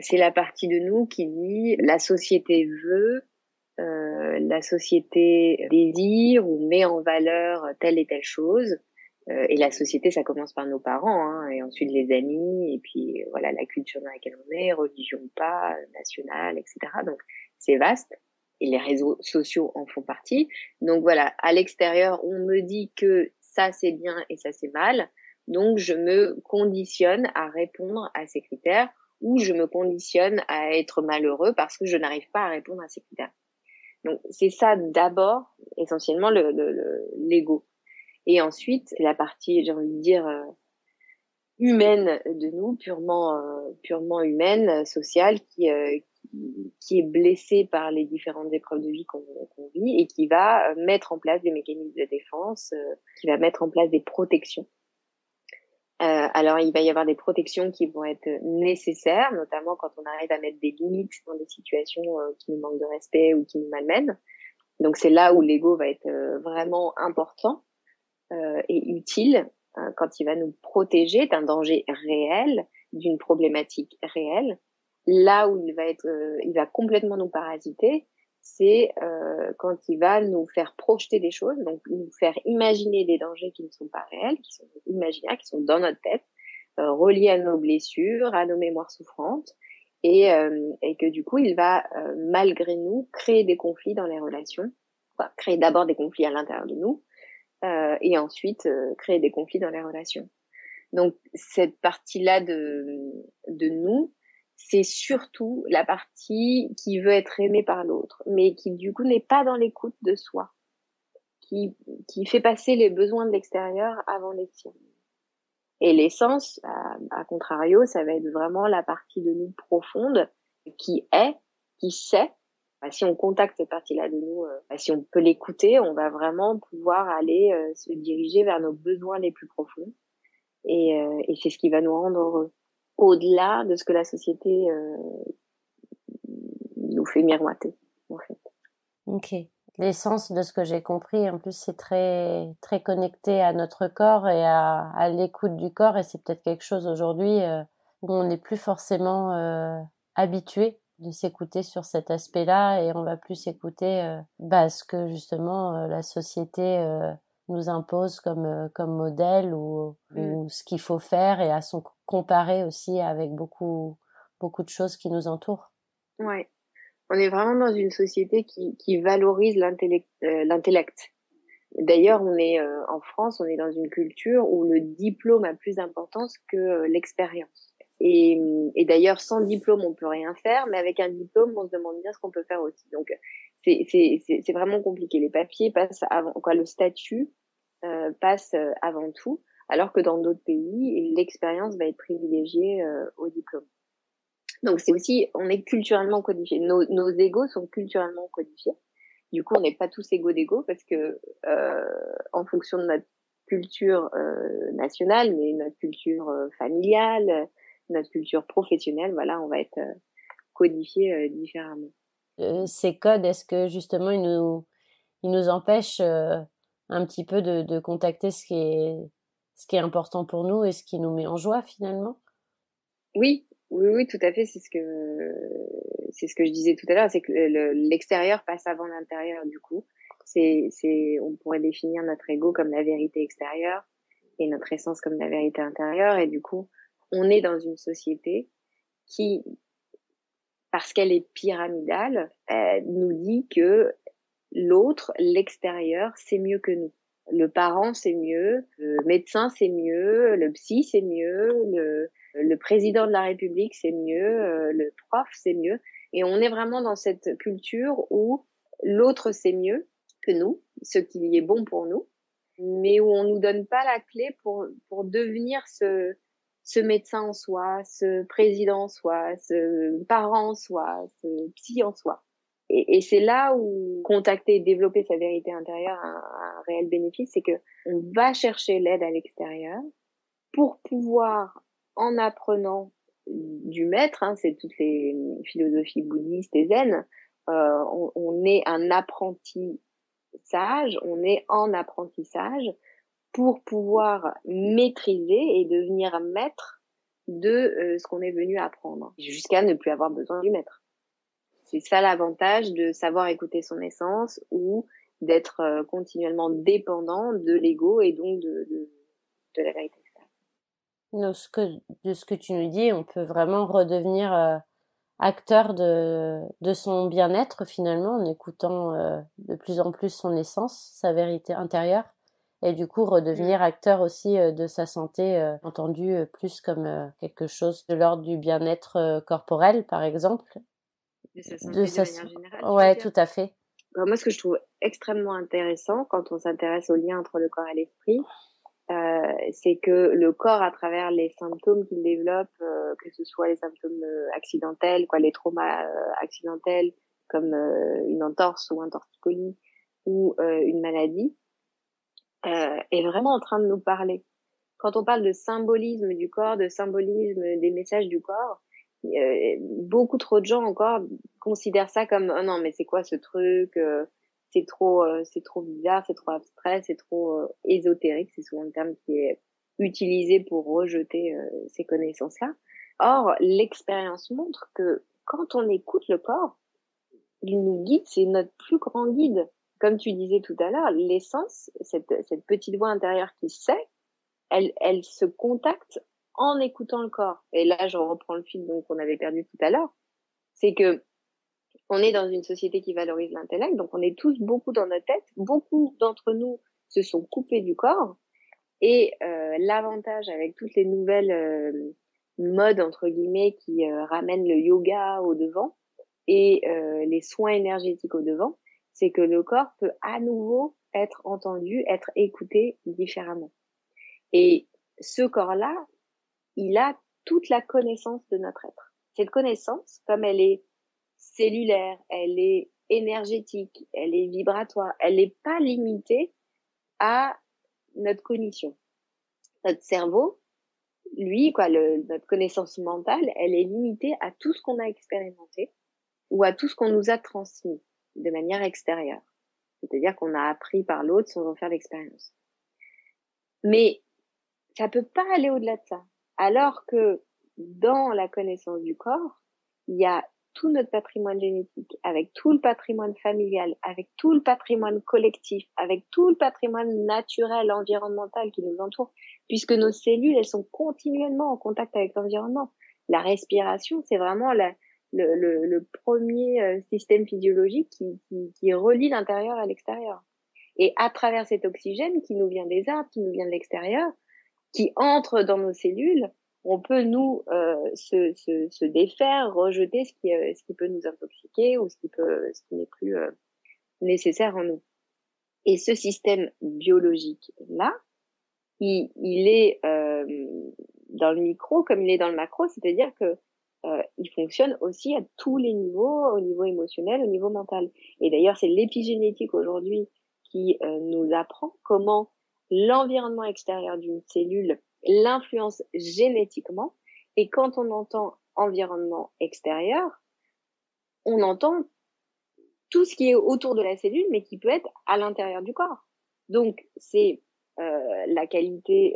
C'est la partie de nous qui dit la société veut, la société désire ou met en valeur telle et telle chose. Et la société, ça commence par nos parents, hein, et ensuite les amis, et puis voilà la culture dans laquelle on est, religion ou pas, nationale, etc. Donc c'est vaste, et les réseaux sociaux en font partie. Donc voilà, à l'extérieur, on me dit que ça c'est bien et ça c'est mal, donc je me conditionne à répondre à ces critères, ou je me conditionne à être malheureux parce que je n'arrive pas à répondre à ces critères. Donc c'est ça d'abord, essentiellement l'ego. Et ensuite, c'est la partie, j'ai envie de dire, humaine de nous, purement humaine, sociale, qui est blessée par les différentes épreuves de vie qu'on vit et qui va mettre en place des mécanismes de défense, qui va mettre en place des protections. Alors, il va y avoir des protections qui vont être nécessaires, notamment quand on arrive à mettre des limites dans des situations qui nous manquent de respect ou qui nous malmènent. Donc c'est là où l'ego va être vraiment important et utile quand il va nous protéger d'un danger réel, d'une problématique réelle. Là où il va complètement nous parasiter, c'est quand il va nous faire projeter des choses, donc nous faire imaginer des dangers qui ne sont pas réels, qui sont imaginaires, qui sont dans notre tête, reliés à nos blessures, à nos mémoires souffrantes, et que du coup, il va, malgré nous, créer des conflits dans les relations, enfin, créer d'abord des conflits à l'intérieur de nous, et ensuite créer des conflits dans les relations. Donc, cette partie-là de nous, c'est surtout la partie qui veut être aimée par l'autre, mais qui du coup n'est pas dans l'écoute de soi, qui fait passer les besoins de l'extérieur avant les siens. Et l'essence, à contrario, ça va être vraiment la partie de nous profonde qui sait. Si on contacte cette partie-là de nous, si on peut l'écouter, on va vraiment pouvoir aller se diriger vers nos besoins les plus profonds. Et c'est ce qui va nous rendre heureux, au-delà de ce que la société nous fait miroiter, en fait. Ok. L'essence de ce que j'ai compris, en plus, c'est très, très connecté à notre corps et à l'écoute du corps. Et c'est peut-être quelque chose aujourd'hui où on n'est plus forcément habitué de s'écouter sur cet aspect-là, et on va plus écouter ce que justement la société nous impose comme modèle ou ce qu'il faut faire, et à s'en comparer aussi avec beaucoup de choses qui nous entourent. Ouais. On est vraiment dans une société qui valorise l'intellect. D'ailleurs, en France, on est dans une culture où le diplôme a plus d'importance que l'expérience. Et d'ailleurs, sans diplôme, on peut rien faire, mais avec un diplôme, on se demande bien ce qu'on peut faire aussi. Donc, c'est vraiment compliqué. Les papiers passent avant, le statut passe avant tout, alors que dans d'autres pays, l'expérience va être privilégiée au diplôme. Donc c'est aussi, on est culturellement codifiés. Nos égos sont culturellement codifiés. Du coup, on n'est pas tous égaux d'égaux parce que en fonction de notre culture nationale, mais notre culture familiale, notre culture professionnelle, voilà, on va être codifiés différemment. Ces codes, est-ce que justement ils nous empêchent un petit peu de contacter ce qui est important pour nous et ce qui nous met en joie finalement? Oui, tout à fait. C'est ce que je disais tout à l'heure, c'est que l'extérieur passe avant l'intérieur. Du coup, on pourrait définir notre ego comme la vérité extérieure et notre essence comme la vérité intérieure. Et du coup, on est dans une société qui, parce qu'elle est pyramidale, nous dit que l'autre, l'extérieur, c'est mieux que nous. Le parent, c'est mieux. Le médecin, c'est mieux. Le psy, c'est mieux. Le président de la République, c'est mieux. Le prof, c'est mieux. Et on est vraiment dans cette culture où l'autre, c'est mieux que nous, ce qui est bon pour nous, mais où on nous donne pas la clé pour devenir ce médecin en soi, ce président en soi, ce parent en soi, ce psy en soi. Et c'est là où contacter et développer sa vérité intérieure a un réel bénéfice, c'est que on va chercher l'aide à l'extérieur pour pouvoir, en apprenant du maître, c'est toutes les philosophies bouddhistes et zen, on est un apprenti sage, on est en apprentissage pour pouvoir maîtriser et devenir maître de ce qu'on est venu apprendre, jusqu'à ne plus avoir besoin du maître. C'est ça l'avantage de savoir écouter son essence ou d'être continuellement dépendant de l'ego et donc de la vérité. De ce que tu nous dis, on peut vraiment redevenir acteur de son bien-être finalement, en écoutant de plus en plus son essence, sa vérité intérieure, et du coup redevenir acteur aussi de sa santé, entendu plus comme quelque chose de l'ordre du bien-être corporel par exemple. De sa santé de manière générale. Ouais, tout à fait. Alors moi, ce que je trouve extrêmement intéressant quand on s'intéresse au lien entre le corps et l'esprit, c'est que le corps, à travers les symptômes qu'il développe, que ce soit les symptômes accidentels, les traumas accidentels, comme une entorse ou un torticolis ou une maladie, est vraiment en train de nous parler. Quand on parle de symbolisme du corps, de symbolisme des messages du corps, beaucoup trop de gens encore considèrent ça comme oh non mais c'est quoi ce truc, c'est trop bizarre, c'est trop abstrait, c'est trop ésotérique. C'est souvent le terme qui est utilisé pour rejeter ces connaissances-là. Or, l'expérience montre que quand on écoute le corps, il nous guide, c'est notre plus grand guide. Comme tu disais tout à l'heure, l'essence, cette petite voix intérieure qui sait, elle se contacte en écoutant le corps. Et là, je reprends le fil qu'on avait perdu tout à l'heure. C'est que on est dans une société qui valorise l'intellect, donc on est tous beaucoup dans notre tête. Beaucoup d'entre nous se sont coupés du corps. Et l'avantage avec toutes les nouvelles modes, entre guillemets, qui ramènent le yoga au devant et les soins énergétiques au devant, c'est que le corps peut à nouveau être entendu, être écouté différemment. Et ce corps-là, il a toute la connaissance de notre être. Cette connaissance, comme elle est cellulaire, elle est énergétique, elle est vibratoire, elle n'est pas limitée à notre cognition. Notre cerveau, lui, notre connaissance mentale, elle est limitée à tout ce qu'on a expérimenté ou à tout ce qu'on nous a transmis de manière extérieure. C'est-à-dire qu'on a appris par l'autre sans en faire l'expérience. Mais ça peut pas aller au-delà de ça. Alors que dans la connaissance du corps, il y a tout notre patrimoine génétique, avec tout le patrimoine familial, avec tout le patrimoine collectif, avec tout le patrimoine naturel, environnemental qui nous entoure, puisque nos cellules, elles sont continuellement en contact avec l'environnement. La respiration, c'est vraiment le premier système physiologique qui relie l'intérieur à l'extérieur. Et à travers cet oxygène qui nous vient des arbres, qui nous vient de l'extérieur, qui entre dans nos cellules, on peut nous se défaire, rejeter ce qui peut nous intoxiquer ou ce qui n'est plus nécessaire en nous. Et ce système biologique là, il est dans le micro comme il est dans le macro, c'est-à-dire que il fonctionne aussi à tous les niveaux, au niveau émotionnel, au niveau mental. Et d'ailleurs, c'est l'épigénétique aujourd'hui qui nous apprend comment l'environnement extérieur d'une cellule l'influence génétiquement. Et quand on entend environnement extérieur, on entend tout ce qui est autour de la cellule, mais qui peut être à l'intérieur du corps. Donc, c'est la qualité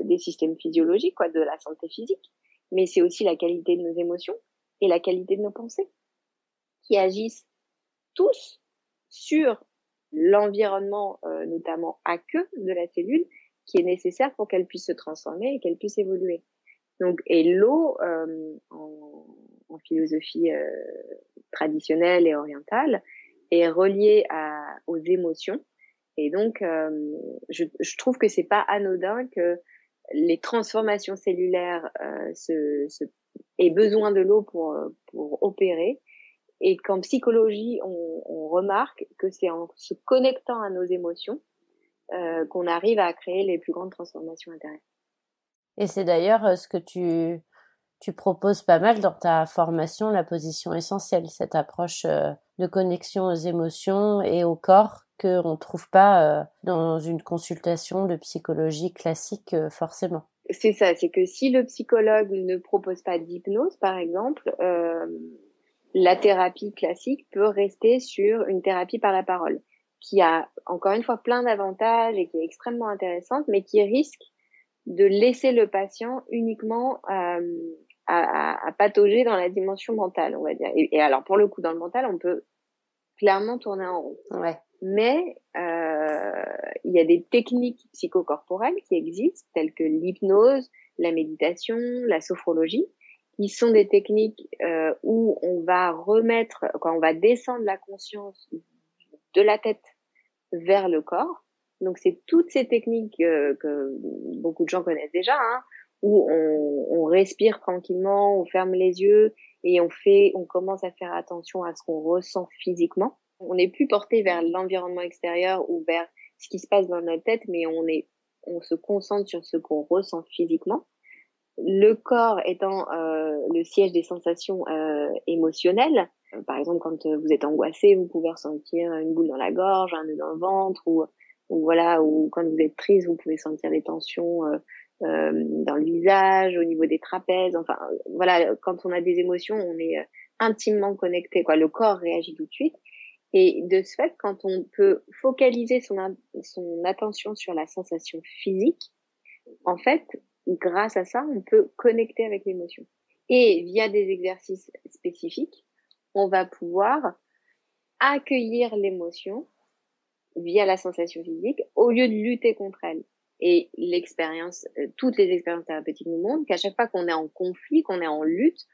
des systèmes physiologiques, de la santé physique, mais c'est aussi la qualité de nos émotions et la qualité de nos pensées, qui agissent tous sur l'environnement, notamment aqueux de la cellule, qui est nécessaire pour qu'elle puisse se transformer et qu'elle puisse évoluer. Donc, et l'eau, en philosophie traditionnelle et orientale, est reliée aux émotions. Et donc, je trouve que c'est pas anodin que les transformations cellulaires aient besoin de l'eau pour opérer. Et qu'en psychologie, on remarque que c'est en se connectant à nos émotions qu'on arrive à créer les plus grandes transformations intérieures. Et c'est d'ailleurs ce que tu proposes pas mal dans ta formation, la position essentielle, cette approche de connexion aux émotions et au corps qu'on ne trouve pas dans une consultation de psychologie classique forcément. C'est ça, c'est que si le psychologue ne propose pas d'hypnose, par exemple, la thérapie classique peut rester sur une thérapie par la parole, qui a encore une fois plein d'avantages et qui est extrêmement intéressante, mais qui risque de laisser le patient uniquement à patauger dans la dimension mentale, on va dire. Et alors, pour le coup, dans le mental, on peut clairement tourner en rond. Ouais. Mais il y a des techniques psychocorporelles qui existent, telles que l'hypnose, la méditation, la sophrologie, qui sont des techniques où on va on va descendre la conscience de la tête vers le corps. Donc, c'est toutes ces techniques que beaucoup de gens connaissent déjà, où on respire tranquillement, on ferme les yeux et on commence à faire attention à ce qu'on ressent physiquement. On n'est plus porté vers l'environnement extérieur ou vers ce qui se passe dans notre tête, mais on se concentre sur ce qu'on ressent physiquement. Le corps étant le siège des sensations émotionnelles. Par exemple, quand vous êtes angoissé, vous pouvez ressentir une boule dans la gorge, un nœud dans le ventre, ou quand vous êtes triste, vous pouvez sentir des tensions dans le visage, au niveau des trapèzes. Enfin, voilà, quand on a des émotions, on est intimement connecté. Le corps réagit tout de suite. Et de ce fait, quand on peut focaliser son attention sur la sensation physique, en fait, grâce à ça, on peut connecter avec l'émotion. Et via des exercices spécifiques, on va pouvoir accueillir l'émotion via la sensation physique au lieu de lutter contre elle. Et l'expérience, toutes les expériences thérapeutiques nous montrent qu'à chaque fois qu'on est en conflit, qu'on est en lutte,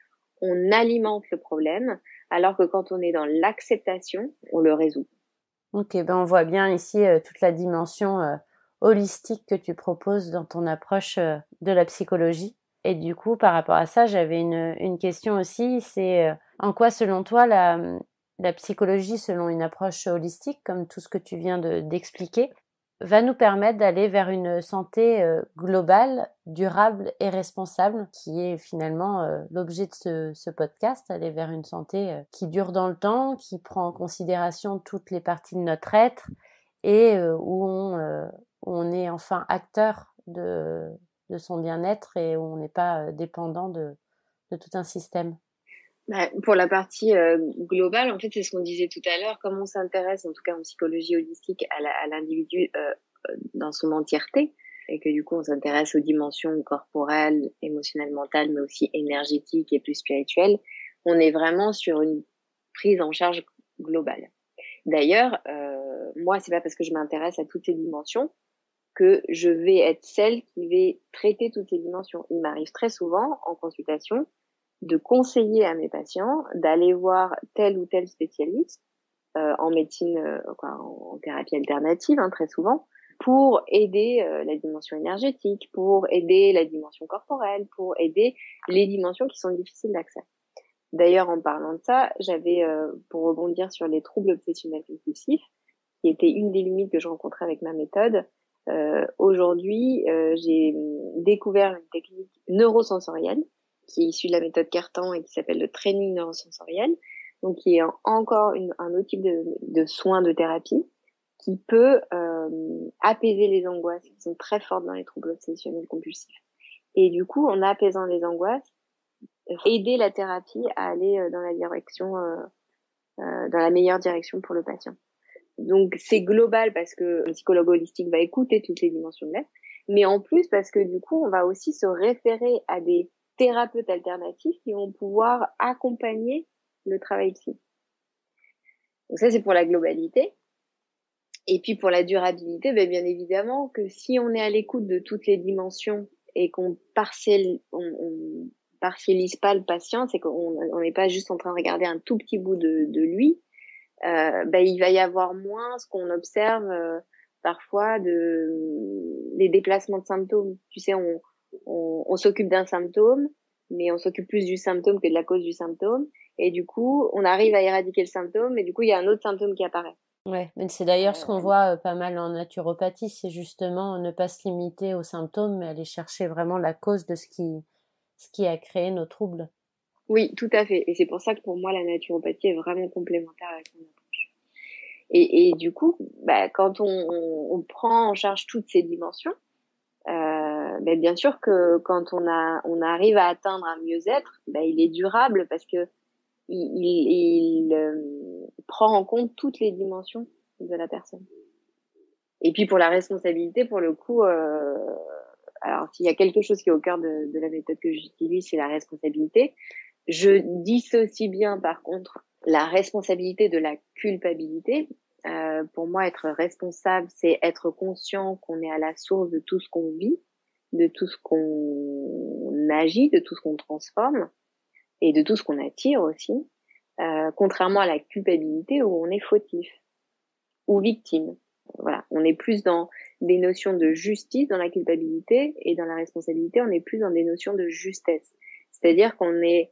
on alimente le problème, alors que quand on est dans l'acceptation, on le résout. Ok, ben on voit bien ici toute la dimension holistique que tu proposes dans ton approche de la psychologie. Et du coup, par rapport à ça, j'avais une question aussi, c'est en quoi, selon toi, la psychologie, selon une approche holistique, comme tout ce que tu viens d'expliquer, va nous permettre d'aller vers une santé globale, durable et responsable, qui est finalement l'objet de ce podcast, aller vers une santé qui dure dans le temps, qui prend en considération toutes les parties de notre être et où on est enfin acteur de son bien-être et où on n'est pas dépendant de tout un système. Pour la partie globale, en fait, c'est ce qu'on disait tout à l'heure, comme on s'intéresse, en tout cas en psychologie holistique, à l'individu dans son entièreté, et que du coup, on s'intéresse aux dimensions corporelles, émotionnelles, mentales, mais aussi énergétiques et plus spirituelles, on est vraiment sur une prise en charge globale. D'ailleurs, moi, c'est pas parce que je m'intéresse à toutes ces dimensions que je vais être celle qui va traiter toutes ces dimensions. Il m'arrive très souvent, en consultation, de conseiller à mes patients d'aller voir tel ou tel spécialiste en médecine, en thérapie alternative, très souvent, pour aider la dimension énergétique, pour aider la dimension corporelle, pour aider les dimensions qui sont difficiles d'accès. D'ailleurs, en parlant de ça, j'avais, pour rebondir sur les troubles obsessionnels compulsifs, qui était une des limites que je rencontrais avec ma méthode, aujourd'hui, j'ai découvert une technique neurosensorielle qui est issue de la méthode Cartan et qui s'appelle le training neurosensoriel, donc qui est encore un autre type de soins de thérapie qui peut apaiser les angoisses qui sont très fortes dans les troubles obsessionnels compulsifs. Et du coup, en apaisant les angoisses, aider la thérapie à aller dans la direction, dans la meilleure direction pour le patient. Donc c'est global parce que le psychologue holistique va écouter toutes les dimensions de l'être, mais en plus parce que du coup, on va aussi se référer à des thérapeutes alternatifs qui vont pouvoir accompagner le travail psy. Donc ça, c'est pour la globalité. Et puis pour la durabilité, bien évidemment que si on est à l'écoute de toutes les dimensions et qu'on on partialise pas le patient, c'est qu'on n'est pas juste en train de regarder un tout petit bout de lui, il va y avoir moins ce qu'on observe parfois des déplacements de symptômes. Tu sais, on s'occupe d'un symptôme, mais on s'occupe plus du symptôme que de la cause du symptôme. Et du coup, on arrive à éradiquer le symptôme, et du coup, il y a un autre symptôme qui apparaît. Ouais, mais c'est d'ailleurs ce qu'on voit pas mal en naturopathie, c'est justement ne pas se limiter aux symptômes, mais aller chercher vraiment la cause de ce qui a créé nos troubles. Oui, tout à fait. Et c'est pour ça que pour moi, la naturopathie est vraiment complémentaire avec mon approche. Et du coup, quand on prend en charge toutes ces dimensions, bien sûr que quand on arrive à atteindre un mieux-être, il est durable parce que il prend en compte toutes les dimensions de la personne. Et puis pour la responsabilité, pour le coup, alors s'il y a quelque chose qui est au cœur de la méthode que j'utilise, c'est la responsabilité. Je dissocie bien, par contre, la responsabilité de la culpabilité. Pour moi, être responsable, c'est être conscient qu'on est à la source de tout ce qu'on vit, de tout ce qu'on agit, de tout ce qu'on transforme et de tout ce qu'on attire aussi, contrairement à la culpabilité où on est fautif ou victime. Voilà, on est plus dans des notions de justice dans la culpabilité et dans la responsabilité, on est plus dans des notions de justesse. C'est-à-dire qu'on est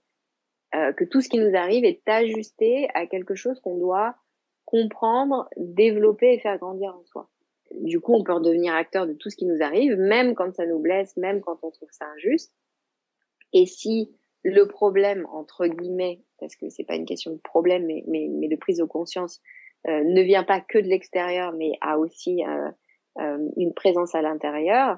que tout ce qui nous arrive est ajusté à quelque chose qu'on doit comprendre, développer et faire grandir en soi. Du coup, on peut redevenir acteur de tout ce qui nous arrive, même quand ça nous blesse, même quand on trouve ça injuste. Et si le problème, entre guillemets, parce que c'est pas une question de problème, mais de prise de conscience, ne vient pas que de l'extérieur, mais a aussi une présence à l'intérieur,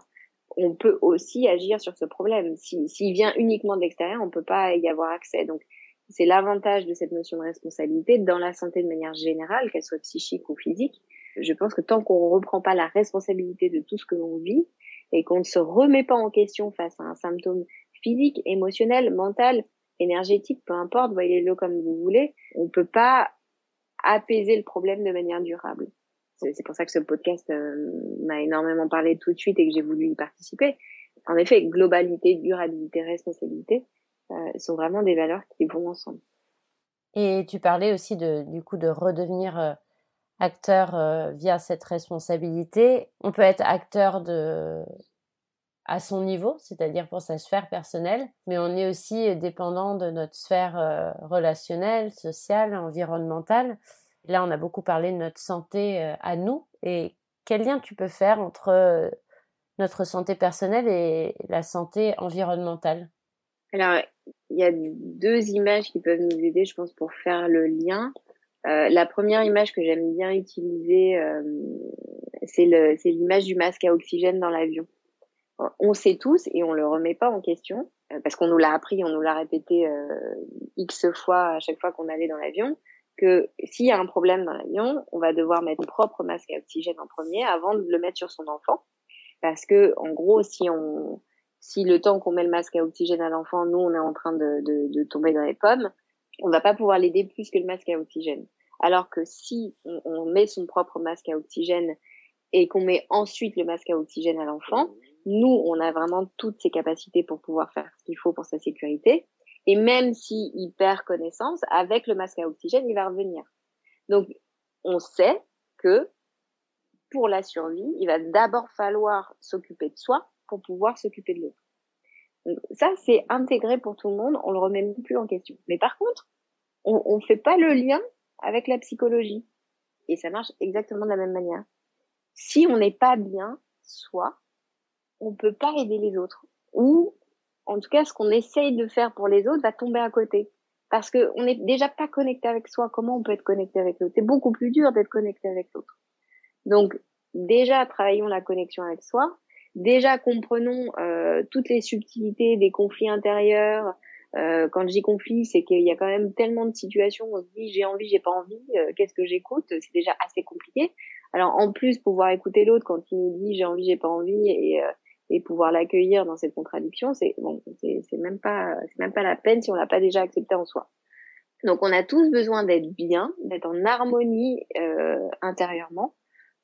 on peut aussi agir sur ce problème. S'il vient uniquement de l'extérieur, on peut pas y avoir accès. Donc, C'est l'avantage de cette notion de responsabilité dans la santé de manière générale, qu'elle soit psychique ou physique. Je pense que tant qu'on ne reprend pas la responsabilité de tout ce que l'on vit et qu'on ne se remet pas en question face à un symptôme physique, émotionnel, mental, énergétique, peu importe, voyez-le comme vous voulez, on ne peut pas apaiser le problème de manière durable. C'est pour ça que ce podcast m'a énormément parlé tout de suite et que j'ai voulu y participer. En effet, globalité, durabilité, responsabilité sont vraiment des valeurs qui vont ensemble. Et tu parlais aussi du coup de redevenir acteur via cette responsabilité. On peut être acteur à son niveau, c'est-à-dire pour sa sphère personnelle, mais on est aussi dépendant de notre sphère relationnelle, sociale, environnementale. Là, on a beaucoup parlé de notre santé à nous. Et quel lien tu peux faire entre notre santé personnelle et la santé environnementale? Alors, il y a 2 images qui peuvent nous aider, je pense, pour faire le lien. La première image que j'aime bien utiliser, c'est l'image du masque à oxygène dans l'avion. On sait tous et on le remet pas en question parce qu'on nous l'a appris, on nous l'a répété X fois à chaque fois qu'on allait dans l'avion, que s'il y a un problème dans l'avion, on va devoir mettre son propre masque à oxygène en premier avant de le mettre sur son enfant. Parce que, en gros, si le temps qu'on met le masque à oxygène à l'enfant, nous, on est en train de tomber dans les pommes, on va pas pouvoir l'aider plus que le masque à oxygène. Alors que si on met son propre masque à oxygène et qu'on met ensuite le masque à oxygène à l'enfant, nous, on a vraiment toutes ces capacités pour pouvoir faire ce qu'il faut pour sa sécurité. Et même s'il perd connaissance, avec le masque à oxygène, il va revenir. Donc, on sait que pour la survie, il va d'abord falloir s'occuper de soi pour pouvoir s'occuper de l'autre. Donc, ça, c'est intégré pour tout le monde, on le remet même plus en question. Mais par contre, on fait pas le lien avec la psychologie. Et ça marche exactement de la même manière. Si on n'est pas bien, soi, on peut pas aider les autres. Ou, en tout cas, ce qu'on essaye de faire pour les autres va tomber à côté. Parce que on n'est déjà pas connecté avec soi. Comment on peut être connecté avec l'autre? C'est beaucoup plus dur d'être connecté avec l'autre. Donc, déjà, travaillons la connexion avec soi. Déjà, comprenons toutes les subtilités des conflits intérieurs. Quand je dis conflit, c'est qu'il y a quand même tellement de situations où on se dit j'ai envie, j'ai pas envie, qu'est-ce que j'écoute? C'est déjà assez compliqué. Alors, en plus, pouvoir écouter l'autre quand il nous dit j'ai envie, j'ai pas envie et pouvoir l'accueillir dans cette contradiction, c'est même pas la peine si on l'a pas déjà accepté en soi. Donc, on a tous besoin d'être bien, d'être en harmonie intérieurement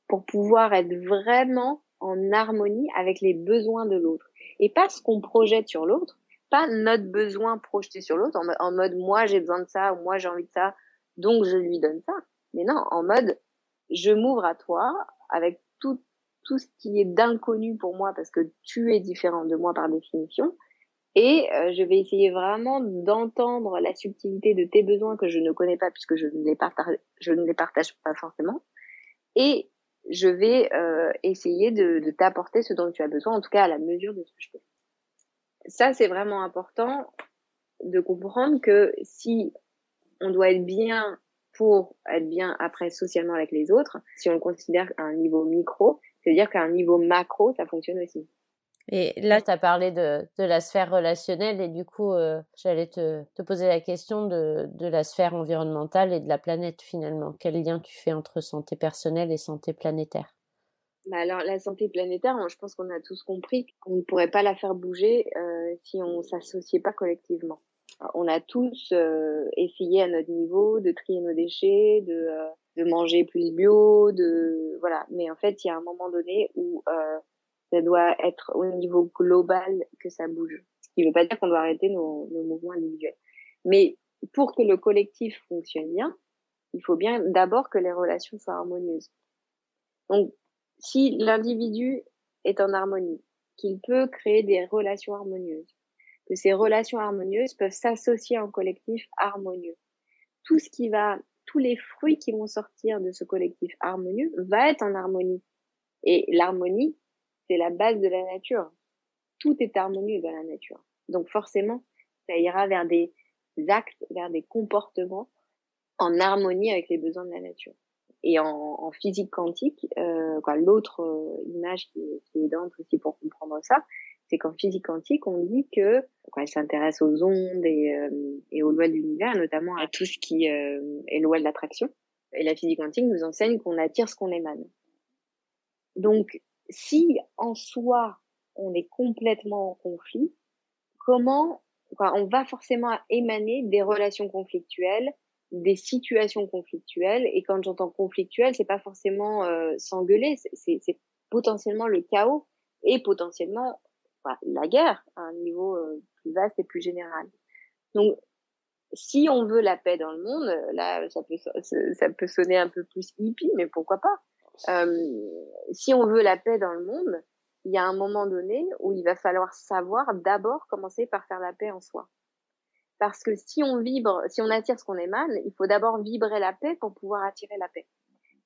pour pouvoir être vraiment en harmonie avec les besoins de l'autre. Et pas ce qu'on projette sur l'autre, pas notre besoin projeté sur l'autre, en mode moi j'ai besoin de ça, ou moi j'ai envie de ça, donc je lui donne ça. Mais non, en mode je m'ouvre à toi avec tout ce qui est d'inconnu pour moi parce que tu es différent de moi par définition. Et je vais essayer vraiment d'entendre la subtilité de tes besoins que je ne connais pas puisque je ne les partage pas forcément. Et je vais essayer de t'apporter ce dont tu as besoin, en tout cas à la mesure de ce que je peux. Ça, c'est vraiment important de comprendre que si on doit être bien pour être bien après socialement avec les autres, si on le considère à un niveau micro, c'est-à-dire qu'à un niveau macro, ça fonctionne aussi. Et là, tu as parlé de la sphère relationnelle et du coup, j'allais te poser la question de la sphère environnementale et de la planète finalement. Quel lien tu fais entre santé personnelle et santé planétaire? Bah alors, la santé planétaire, je pense qu'on a tous compris qu'on ne pourrait pas la faire bouger si on s'associait pas collectivement. Alors, on a tous essayé à notre niveau de trier nos déchets, de manger plus bio, voilà. Mais en fait, il y a un moment donné où ça doit être au niveau global que ça bouge. Ce qui ne veut pas dire qu'on doit arrêter nos mouvements individuels. Mais pour que le collectif fonctionne bien, il faut bien d'abord que les relations soient harmonieuses. Donc, si l'individu est en harmonie, qu'il peut créer des relations harmonieuses, que ces relations harmonieuses peuvent s'associer en collectif harmonieux. Tous les fruits qui vont sortir de ce collectif harmonieux va être en harmonie. Et l'harmonie, c'est la base de la nature. Tout est harmonieux dans la nature. Donc forcément, ça ira vers des actes, vers des comportements en harmonie avec les besoins de la nature. Et en physique quantique, l'autre image qui est aidante aussi pour comprendre ça, C'est qu'en physique quantique, on dit que quand elle s'intéresse aux ondes et aux lois de l'univers, notamment à tout ce qui est loi de l'attraction. Et la physique quantique nous enseigne qu'on attire ce qu'on émane. Donc, si en soi, on est complètement en conflit, on va forcément émaner des relations conflictuelles, des situations conflictuelles. Et quand j'entends conflictuel, c'est pas forcément s'engueuler, c'est potentiellement le chaos et potentiellement la guerre à un niveau plus vaste et plus général. Donc, si on veut la paix dans le monde, là, ça peut sonner un peu plus hippie, mais pourquoi pas? Si on veut la paix dans le monde, il y a un moment donné où il va falloir savoir d'abord commencer par faire la paix en soi. Parce que si on attire ce qu'on émane, il faut d'abord vibrer la paix pour pouvoir attirer la paix.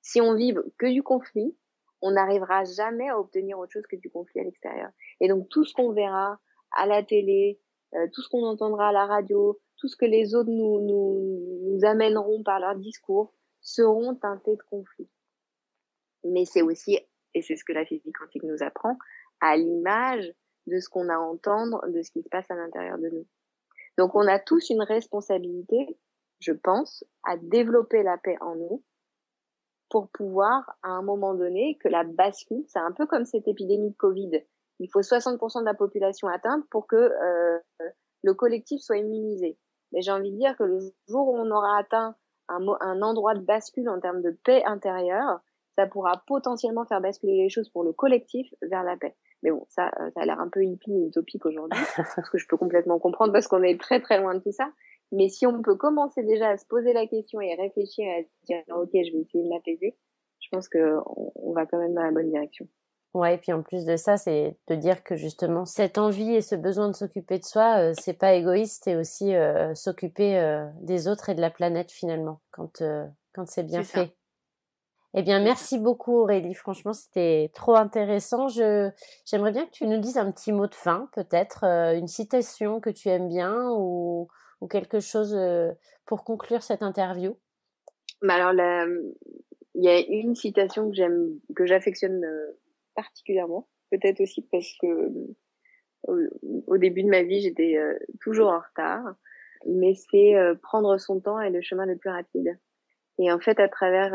Si on vibre que du conflit, on n'arrivera jamais à obtenir autre chose que du conflit à l'extérieur. Et donc, tout ce qu'on verra à la télé, tout ce qu'on entendra à la radio, tout ce que les autres nous amèneront par leur discours, seront teintés de conflit. Mais c'est aussi, et c'est ce que la physique quantique nous apprend, à l'image de ce qu'on a à entendre, de ce qui se passe à l'intérieur de nous. Donc, on a tous une responsabilité, je pense, à développer la paix en nous pour pouvoir, à un moment donné, que la bascule, c'est un peu comme cette épidémie de Covid. Il faut 60% de la population atteinte pour que le collectif soit immunisé. Mais j'ai envie de dire que le jour où on aura atteint un endroit de bascule en termes de paix intérieure, ça pourra potentiellement faire basculer les choses pour le collectif vers la paix. Mais bon, ça a l'air un peu hippie ou utopique aujourd'hui, ce que je peux complètement comprendre parce qu'on est très très loin de tout ça. Mais si on peut commencer déjà à se poser la question et réfléchir et à se dire ok, je vais essayer de m'apaiser, je pense que on va quand même dans la bonne direction. Ouais, et puis en plus de ça, c'est de dire que justement cette envie et ce besoin de s'occuper de soi, c'est pas égoïste et aussi s'occuper des autres et de la planète finalement quand c'est bien fait. Eh bien, merci beaucoup Aurélie. Franchement, c'était trop intéressant. J'aimerais bien que tu nous dises un petit mot de fin, peut-être une citation que tu aimes bien ou quelque chose pour conclure cette interview. Alors, il y a une citation que j'affectionne particulièrement, peut-être aussi parce que au début de ma vie, j'étais toujours en retard, mais c'est prendre son temps est le chemin le plus rapide. Et en fait, à travers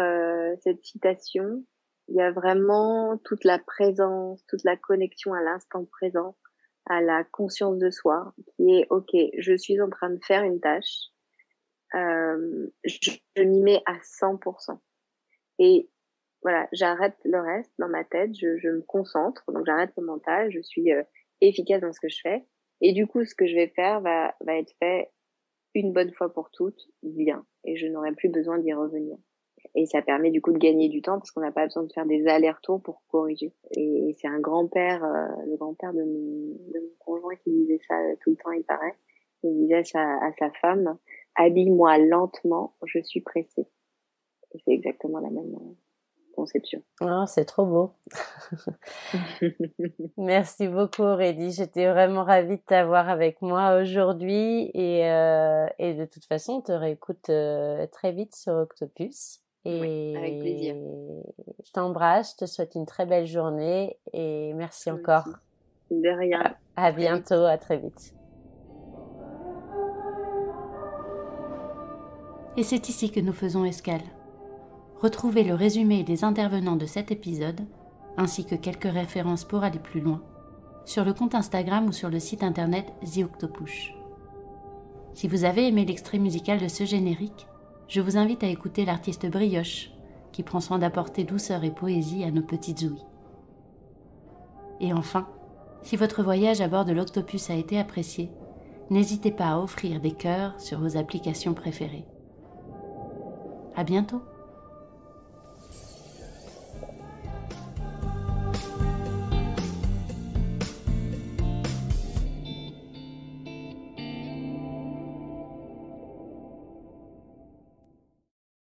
cette citation, il y a vraiment toute la présence, toute la connexion à l'instant présent, à la conscience de soi, qui est ok, je suis en train de faire une tâche, je m'y mets à 100%. Et voilà, j'arrête le reste dans ma tête, je me concentre, donc j'arrête le mental, je suis efficace dans ce que je fais. Et du coup, ce que je vais faire va être fait une bonne fois pour toutes, bien. Et je n'aurai plus besoin d'y revenir. Et ça permet du coup de gagner du temps parce qu'on n'a pas besoin de faire des allers-retours pour corriger. Et c'est un grand-père, le grand-père de mon conjoint qui disait ça tout le temps, il paraît. Il disait ça à sa femme, habille-moi lentement, je suis pressée. Et c'est exactement la même conception. Oh, c'est trop beau. Merci beaucoup Aurélie, j'étais vraiment ravie de t'avoir avec moi aujourd'hui et de toute façon on te réécoute très vite sur Octopus. Et oui, avec plaisir. Je t'embrasse, je te souhaite une très belle journée et merci encore. De rien. À bientôt, à très vite. Et c'est ici que nous faisons escale. Retrouvez le résumé des intervenants de cet épisode, ainsi que quelques références pour aller plus loin, sur le compte Instagram ou sur le site internet The Octopush. Si vous avez aimé l'extrait musical de ce générique, je vous invite à écouter l'artiste Brioche, qui prend soin d'apporter douceur et poésie à nos petites ouïes. Et enfin, si votre voyage à bord de l'Octopus a été apprécié, n'hésitez pas à offrir des cœurs sur vos applications préférées. À bientôt!